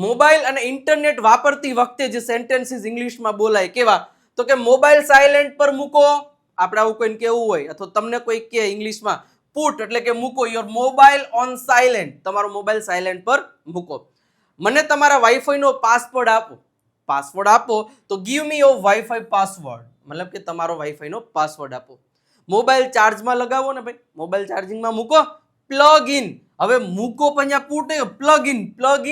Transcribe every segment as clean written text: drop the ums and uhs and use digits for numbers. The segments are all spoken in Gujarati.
મોબાઈલ અને ઇન્ટરનેટ વાપરતી વખતે જે સેન્ટેન્સીસ ઇંગ્લિશમાં બોલાય કેવા, તો કે મોબાઈલ સાયલેન્ટ પર મૂકો. આપણે આવું કોઈને કેવું હોય અથવા તમને કોઈ કે ઇંગ્લિશમાં પુટ એટલે કે મૂકો યોર મોબાઈલ ઓન સાયલેન્ટ, તમારો મોબાઈલ સાયલેન્ટ પર મૂકો. મને તમારા વાઈફાઈ નો પાસવર્ડ આપો તો give me your wifi password, મતલબ કે તમારો વાઈફાઈ નો પાસવર્ડ આપો. મોબાઈલ ચાર્જમાં લગાવો ને ભાઈ, મોબાઈલ ચાર્જિંગમાં મૂકો, પ્લગ ઇન. હવે મૂકો પણ અહીંયા પુટ પ્લગ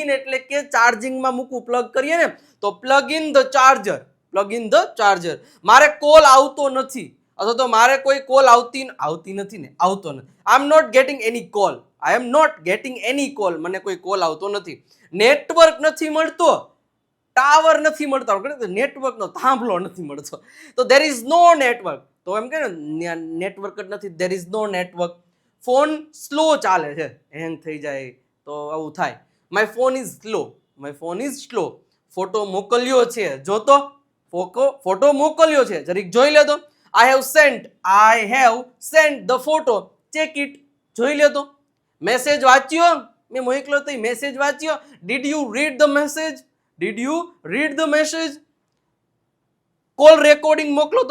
ઇન એટલે કે ચાર્જિંગમાં મૂકવું, પ્લગ કરીએ ને તો પ્લગ ઇન ધ ચાર્જર. મારે કોલ આવતો નથી અથવા તો મારે કોઈ કોલ આવતો નથી. I am not getting any call, મને કોઈ કોલ આવતો નથી. નેટવર્ક નથી મળતો, ટાવર નથી મળતા, નેટવર્કનો થાંભલો નથી મળતો, તો દેર ઇઝ નો નેટવર્ક. તો એમ કે નેટવર્ક જ નથી, there is no network. Phone slow ચાલે છે, હેંગ થઈ જાય તો આવું થાય. My phone is slow. Photo મોકલ્યો છે, જોતો ફોટો મોકલ્યો છે, જરીક જોઈ લેતો. I have sent the photo, check it, જોઈ લેતો. મેસેજ વાંચ્યો, મેં મોકલ્યો તો મેસેજ વાંચ્યો. Did you read the message? Call recording મોકલ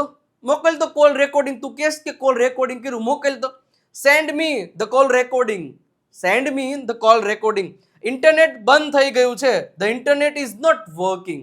તો કોલ રેકોર્ડિંગ. તું કહેશ કે કોલ રેકોર્ડિંગ કર્યું, મોકલ તો. Send me the call recording. Internet બંધ થઈ ગયું છે, the internet is not working.